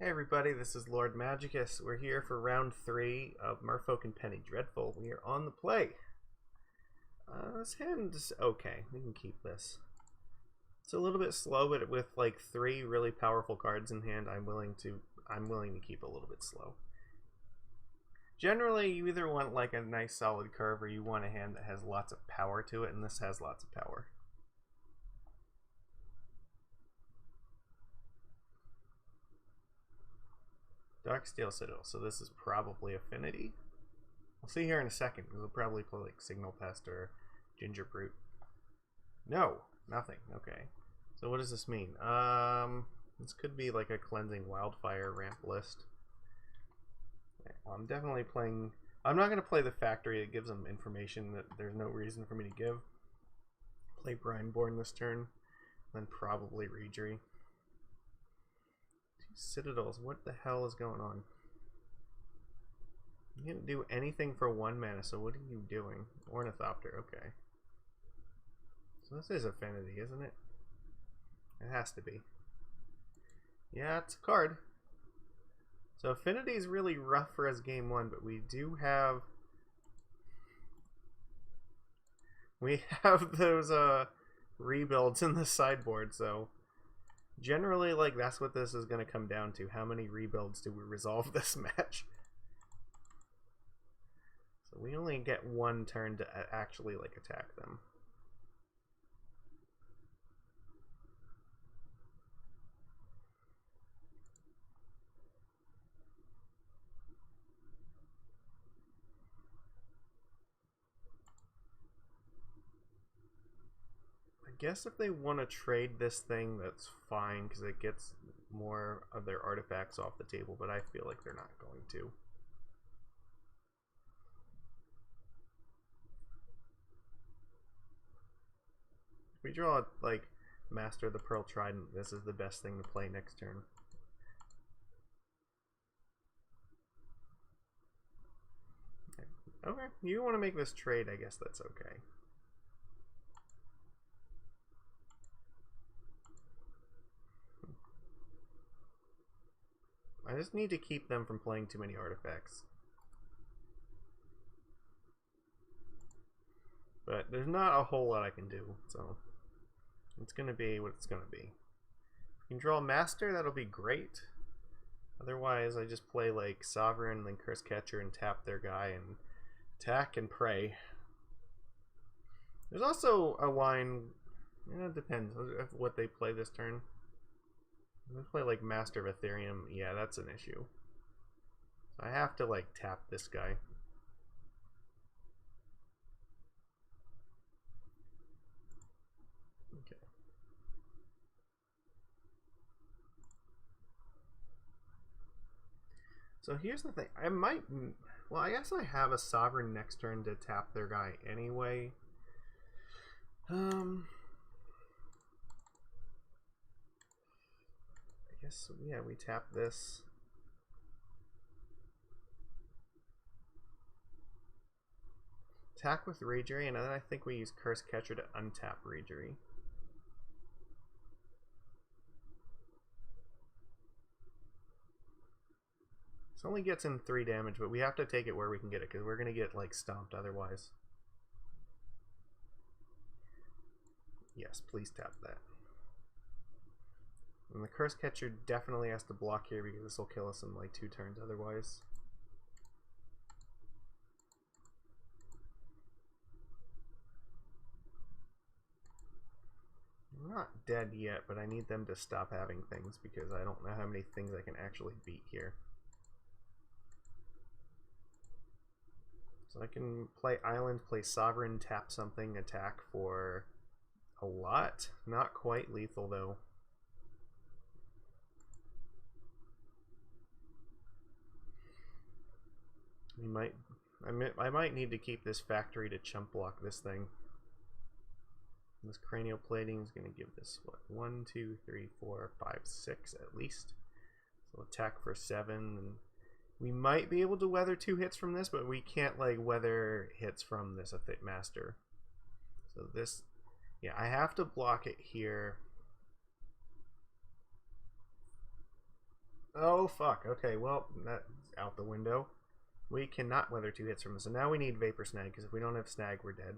Hey everybody, this is Lord Magicus. We're here for round 3 of Merfolk and Penny Dreadful. We are on the play. This hand is okay. We can keep this. It's a little bit slow, but with like 3 really powerful cards in hand, I'm willing to keep a little bit slow. Generally, you either want like a nice solid curve or you want a hand that has lots of power to it, and this has lots of power. Darksteel Citadel, so this is probably Affinity. We'll see here in a second. We'll probably play like Signal Pest or Ginger Brute. No, nothing. Okay. So what does this mean? This could be like a Cleansing Wildfire ramp list. Okay, well, I'm definitely playing. I'm not going to play the Factory. It gives them information that there's no reason for me to give. Play Brineborn this turn, then probably Reejerey. Citadels, what the hell is going on? You didn't do anything for 1 mana, so what are you doing? Ornithopter, okay. So this is Affinity, isn't it? It has to be. Yeah, it's a card. So Affinity is really rough for us game 1, but we do have... We have those rebuilds in the sideboard, so... Generally, like, that's what this is going to come down to. How many rebuilds do we resolve this match? So we only get 1 turn to actually, like, attack them. I guess if they want to trade this thing, that's fine, because it gets more of their artifacts off the table, but I feel like they're not going to. If we draw, like, Master of the Pearl Trident, this is the best thing to play next turn. Okay, you want to make this trade, I guess that's okay. I just need to keep them from playing too many artifacts. But there's not a whole lot I can do, so it's going to be what it's going to be. If you can draw Master, that'll be great. Otherwise, I just play like Sovereign, then Cursecatcher, and tap their guy, and attack and pray. There's also a line, it depends of what they play this turn. If they play like Master of Ethereum, yeah, that's an issue. So I have to like tap this guy. Okay. So here's the thing. I might... Well, I guess I have a Sovereign next turn to tap their guy anyway. I guess, yeah, we tap this. Attack with Reejerey, and then I think we use Cursecatcher to untap Reejerey. This only gets in 3 damage, but we have to take it where we can get it, because we're going to get, like, stomped otherwise. Yes, please tap that. And the Cursecatcher definitely has to block here, because this will kill us in, like, 2 turns otherwise. I'm not dead yet, but I need them to stop having things, because I don't know how many things I can actually beat here. So I can play Island, play Sovereign, tap something, attack for a lot. Not quite lethal, though. I might need to keep this Factory to chump block this thing. This cranial plating is going to give this, what, 1, 2, 3, 4, 5, 6 at least. So attack for 7. And we might be able to weather 2 hits from this, but we can't like weather hits from this Master. So this, yeah, I have to block it here. Oh, fuck. Okay, well, that's out the window. We cannot weather 2 hits from this. And now we need Vapor Snag, because if we don't have Snag, we're dead.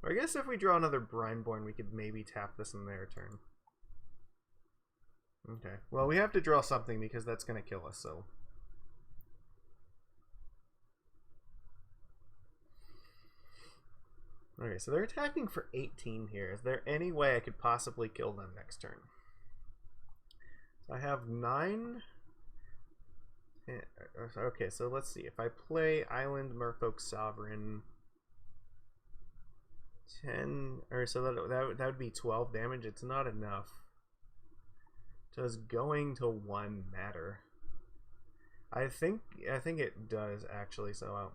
Or I guess if we draw another Brineborn, we could maybe tap this in their turn. Okay. Well, we have to draw something, because that's going to kill us, so... Okay, so they're attacking for 18 here. Is there any way I could possibly kill them next turn? So I have 9... Okay, so let's see. If I play Island Merfolk Sovereign, 10, or so that would be 12 damage. It's not enough. Does going to 1 matter? I think it does actually. So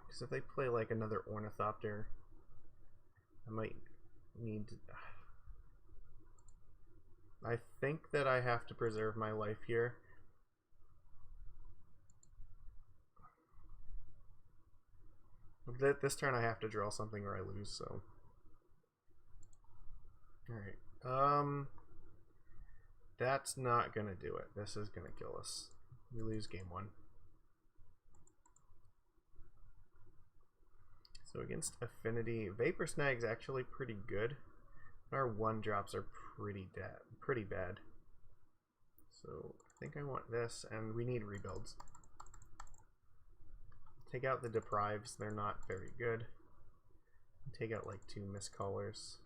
because if they play like another Ornithopter, I might need to. I think that I have to preserve my life here. This turn I have to draw something or I lose, so. Alright. That's not gonna do it. This is gonna kill us. We lose game 1. So against Affinity, Vapor Snag's actually pretty good. Our 1-drops are pretty bad. So I think I want this, and we need rebuilds. Take out the Deprives, they're not very good. Take out like 2 Mistcallers.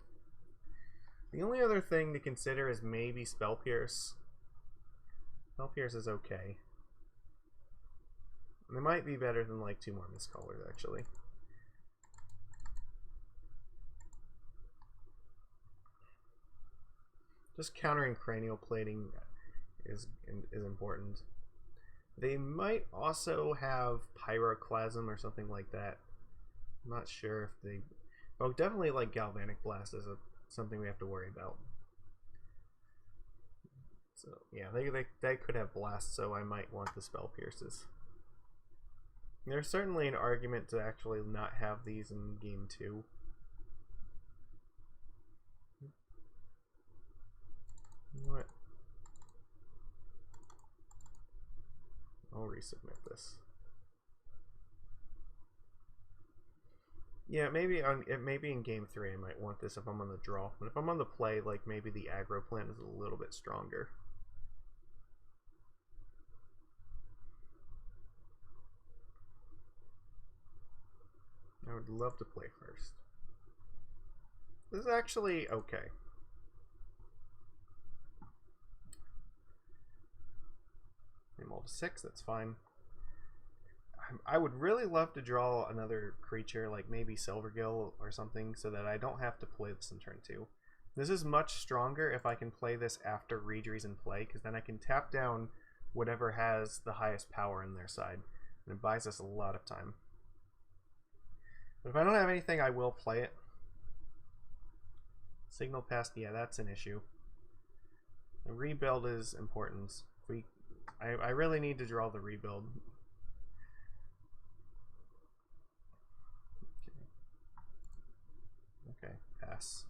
The only other thing to consider is maybe Spell Pierce. Spell Pierce is okay. They might be better than like 2 more Mistcallers actually. Just countering cranial plating is important. They might also have Pyroclasm or something like that. I'm not sure if they... Oh, definitely like Galvanic Blast is something we have to worry about. So yeah, they could have Blast, so I might want the Spell Pierces. There's certainly an argument to actually not have these in game 2. You know what? I'll resubmit this. Yeah, maybe in game 3 I might want this if I'm on the draw. But if I'm on the play, like maybe the aggro plan is a little bit stronger. I would love to play first. This is actually okay. Roll 6, that's fine. I would really love to draw another creature, like maybe Silvergill or something, so that I don't have to play this in turn 2. This is much stronger if I can play this after Reejerey's in play, because then I can tap down whatever has the highest power in their side, and it buys us a lot of time. But if I don't have anything, I will play it. Signal Pest, yeah, that's an issue. The rebuild is important. I really need to draw the rebuild. Okay, pass.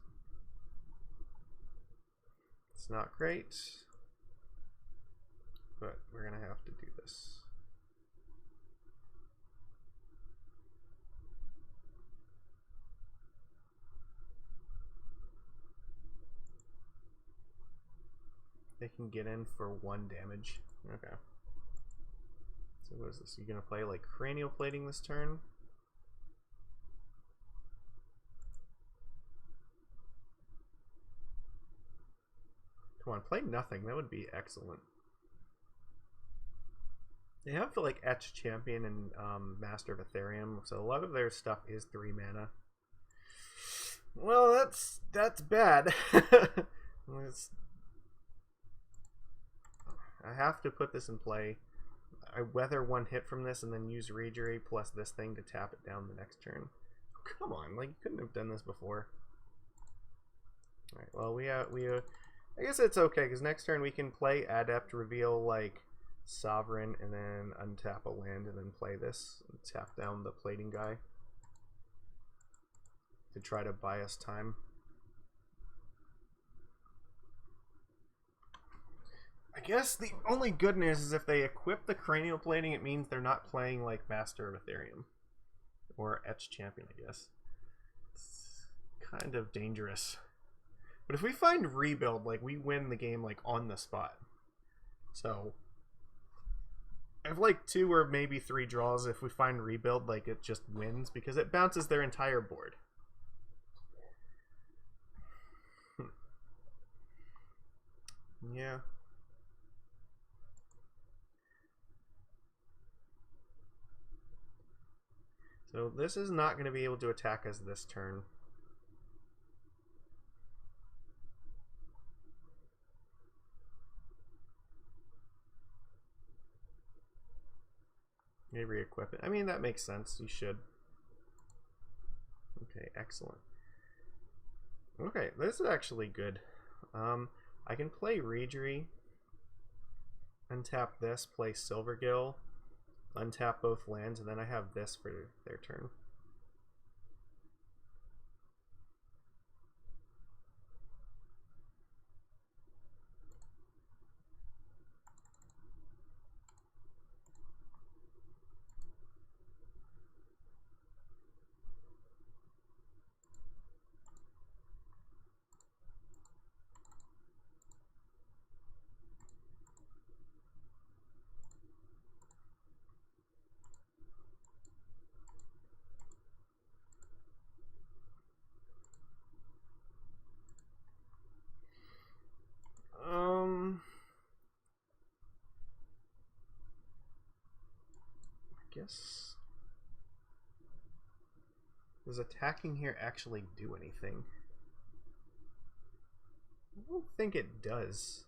It's not great, but we're gonna have to do this. They can get in for 1 damage. Okay. So what is this? You're gonna play like cranial plating this turn? Come on, play nothing. That would be excellent. They have like Etch Champion and Master of Ethereum, so a lot of their stuff is 3 mana. Well, that's bad. I have to put this in play. I weather 1 hit from this and then use Reejerey plus this thing to tap it down the next turn. Oh, come on, like you couldn't have done this before. Alright, well I guess it's okay, because next turn we can play Adept, reveal like Sovereign, and then untap a land and then play this and tap down the plating guy to try to buy us time. I guess the only good news is if they equip the cranial plating, it means they're not playing like Master of Ethereum or Etch Champion, I guess. It's kind of dangerous. But if we find Rebuild, like, we win the game like on the spot. So I have like 2 or maybe 3 draws. If we find Rebuild, like, it just wins because it bounces their entire board. Yeah. So this is not going to be able to attack us this turn. Maybe re-equip it. I mean, that makes sense. You should. Okay, excellent. Okay, this is actually good. I can play Reejerey, untap this, play Silvergill, untap both lands, and then I have this for their turn. I guess, does attacking here actually do anything? I don't think it does.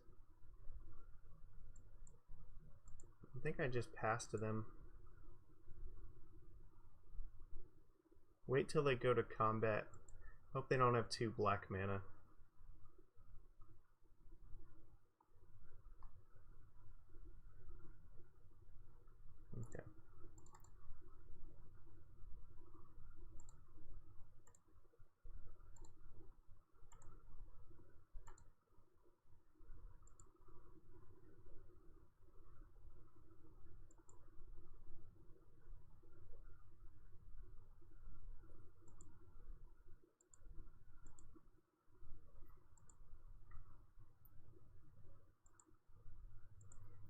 I think I just pass to them. Wait till they go to combat. Hope they don't have 2 black mana. Okay.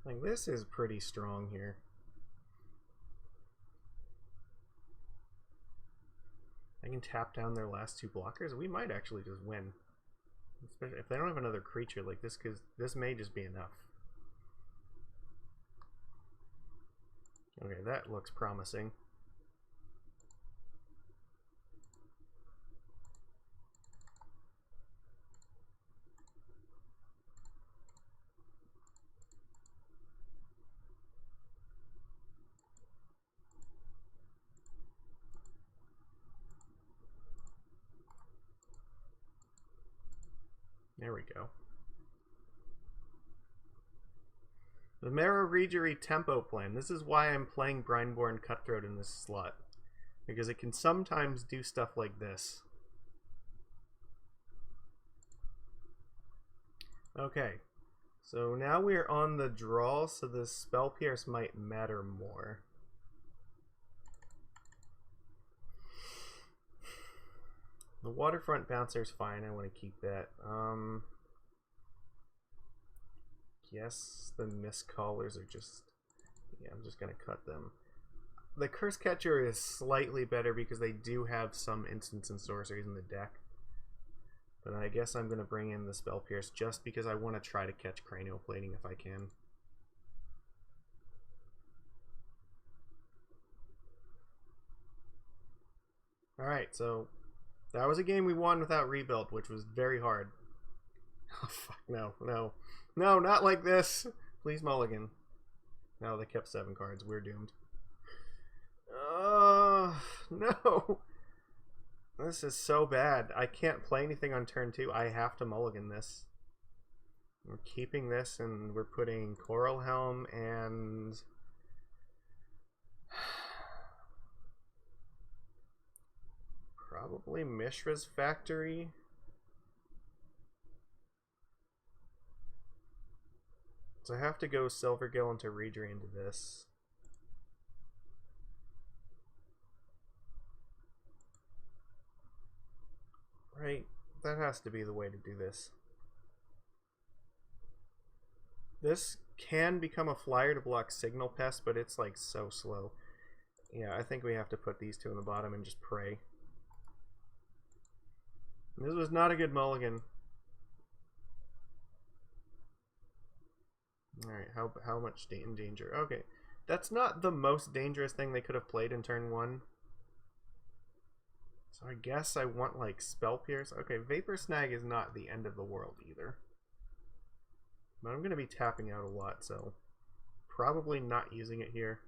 Like, this is pretty strong here. I can tap down their last 2 blockers. We might actually just win. Especially if they don't have another creature like this, because this may just be enough. Okay, that looks promising. There we go. The Merrow Reejerey tempo plan. This is why I'm playing Brineborn Cutthroat in this slot. Because it can sometimes do stuff like this. Okay. So now we're on the draw, so the Spell Pierce might matter more. The Waterfront Bouncer is fine. I want to keep that. Yes, the Mistcallers are just... Yeah, I'm just going to cut them. The Cursecatcher is slightly better because they do have some instants and sorceries in the deck. But I guess I'm going to bring in the Spell Pierce just because I want to try to catch Cranial Plating if I can. Alright, so that was a game we won without Rebuild, which was very hard. Oh, fuck, no, no. No, not like this. Please mulligan. No, they kept 7 cards. We're doomed. No. This is so bad. I can't play anything on turn 2. I have to mulligan this. We're keeping this, and we're putting Coralhelm and... probably Mishra's Factory. So I have to go Silvergill into Reejerey into this. Right? That has to be the way to do this. This can become a flyer to block Signal Pest, but it's like so slow. Yeah, I think we have to put these two in the bottom and just pray. This was not a good mulligan. Alright, how much in danger? Okay, that's not the most dangerous thing they could have played in turn 1. So I guess I want like Spell Pierce. Okay, Vapor Snag is not the end of the world either. But I'm going to be tapping out a lot, so probably not using it here.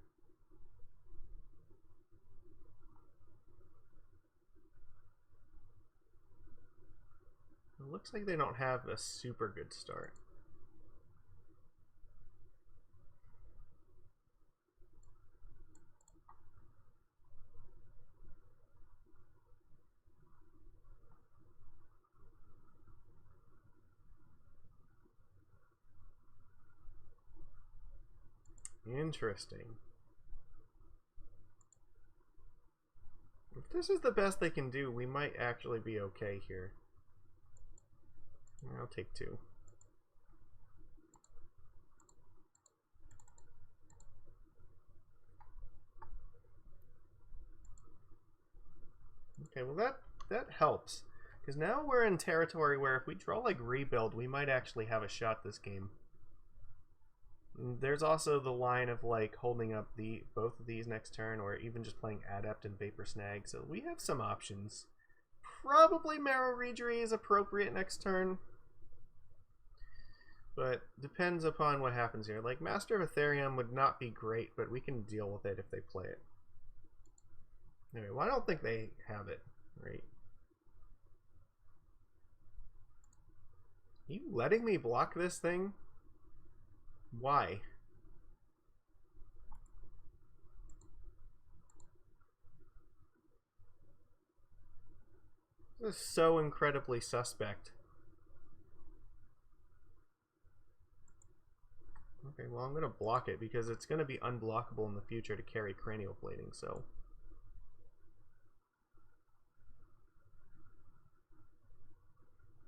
It looks like they don't have a super good start. Interesting. If this is the best they can do, we might actually be okay here. I'll take 2. Okay, well that helps. Because now we're in territory where if we draw like Rebuild, we might actually have a shot this game. There's also the line of like holding up both of these next turn, or even just playing Adept and Vapor Snag. So we have some options. Probably Merrow Reejerey is appropriate next turn, but depends upon what happens here. Like Master of Ethereum would not be great, but we can deal with it if they play it. Anyway, well, I don't think they have it, right? Are you letting me block this thing? Why? This is so incredibly suspect. Okay, well I'm going to block it because it's going to be unblockable in the future to carry Cranial Plating, so...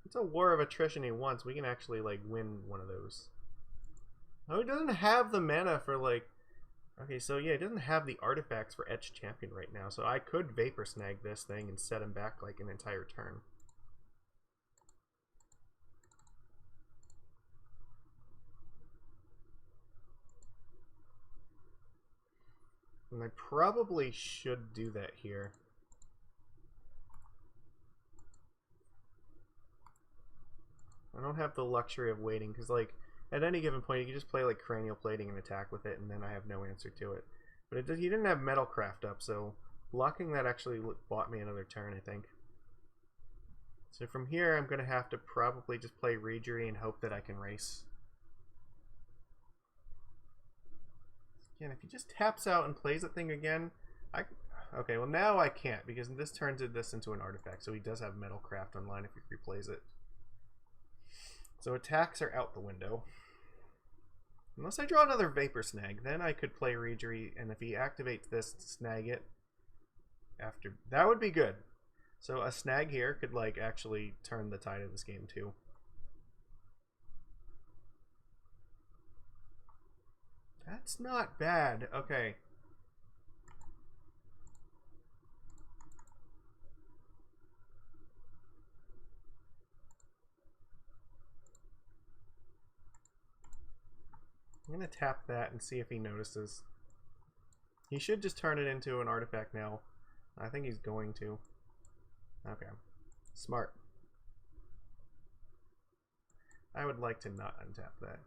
It's a war of attrition he wants. We can actually like win one of those. Oh, he doesn't have the mana for like... Okay, so yeah, he doesn't have the artifacts for Etched Champion right now, so I could Vapor Snag this thing and set him back like an entire turn. And I probably should do that here. I don't have the luxury of waiting, because like, at any given point, you can just play like Cranial Plating and attack with it, and then I have no answer to it. But he didn't have Metalcraft up, so blocking that actually bought me another turn, I think. So from here, I'm going to have to probably just play Reejerey and hope that I can race. Again, if he just taps out and plays that thing again, okay, well now I can't, because this turns this into an artifact, so he does have Metalcraft online if he replays it. So attacks are out the window. Unless I draw another Vapor Snag, then I could play Reejerey, and if he activates this, snag it. After that would be good. So a snag here could like actually turn the tide of this game too. That's not bad. Okay. I'm going to tap that and see if he notices. He should just turn it into an artifact now. I think he's going to. Okay. Smart. I would like to not untap that.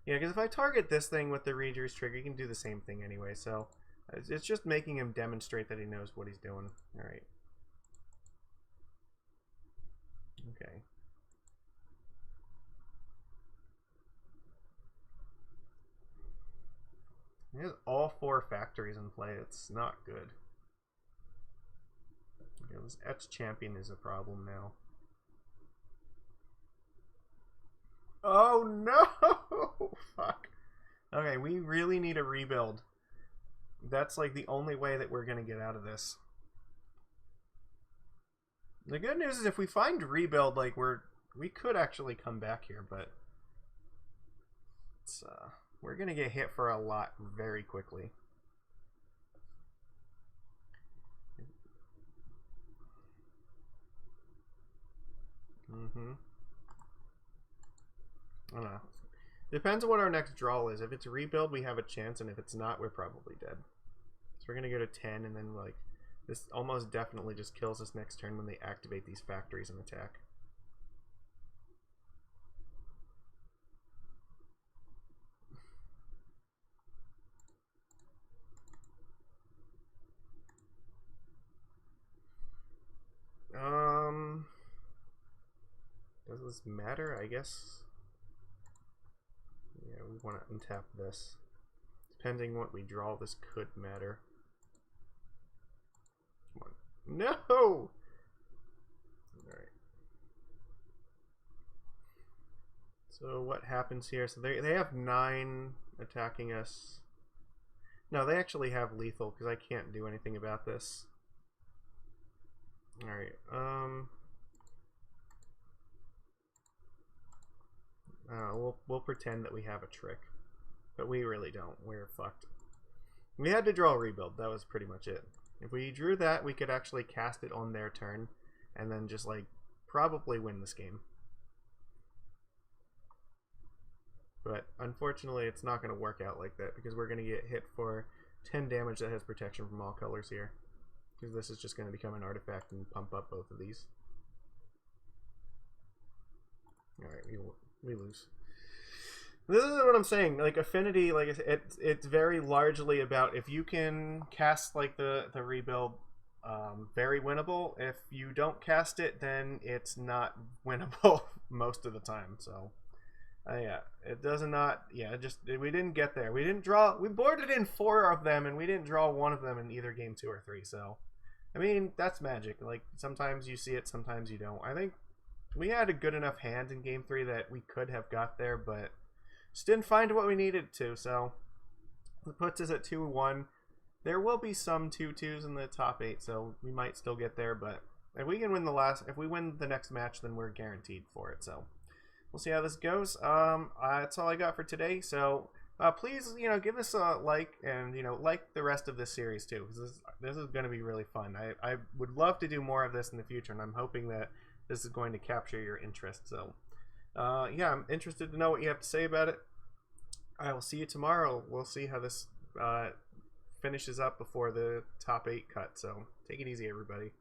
Yeah, because if I target this thing with the Reejerey's trigger, he can do the same thing anyway, so it's just making him demonstrate that he knows what he's doing. Alright. Okay. He has all 4 factories in play. It's not good. Okay, this Etched Champion is a problem now. Oh no! Fuck. Okay, we really need a rebuild. That's like the only way that we're gonna get out of this. The good news is if we find rebuild, like we could actually come back here, but it's we're gonna get hit for a lot very quickly. I don't know. Depends on what our next draw is. If it's rebuild, we have a chance, and if it's not, we're probably dead. So we're gonna go to 10, and then like this almost definitely just kills us next turn when they activate these factories and attack. Does this matter? I guess. Yeah, we want to untap this. Depending what we draw, this could matter. Come on. No! Alright. So what happens here? So they have 9 attacking us. No, they actually have lethal because I can't do anything about this. Alright, we'll pretend that we have a trick. But we really don't. We're fucked. We had to draw a rebuild. That was pretty much it. If we drew that, we could actually cast it on their turn and then just like probably win this game. But unfortunately, it's not going to work out like that because we're going to get hit for 10 damage that has protection from all colors here. Because this is just going to become an artifact and pump up both of these. Alright, we lose. This is what I'm saying. Like Affinity, like it's very largely about if you can cast like the rebuild, very winnable. If you don't cast it, then it's not winnable most of the time. So, yeah, it does not. Yeah, we didn't get there. We didn't draw. We boarded in 4 of them, and we didn't draw 1 of them in either game 2 or 3. So, I mean, that's magic. Like sometimes you see it, sometimes you don't. I think we had a good enough hand in game 3 that we could have got there, but just didn't find what we needed to, so it puts us at 2-1. There will be some 2-2s in the top 8, so we might still get there, but if we can win if we win the next match, then we're guaranteed for it, so we'll see how this goes. That's all I got for today, so please, give us a like, and, like the rest of this series, too, because this is going to be really fun. I would love to do more of this in the future, and I'm hoping that this is going to capture your interest, so yeah, I'm interested to know what you have to say about it. I will see you tomorrow. We'll see how this finishes up before the top 8 cut. So take it easy, everybody.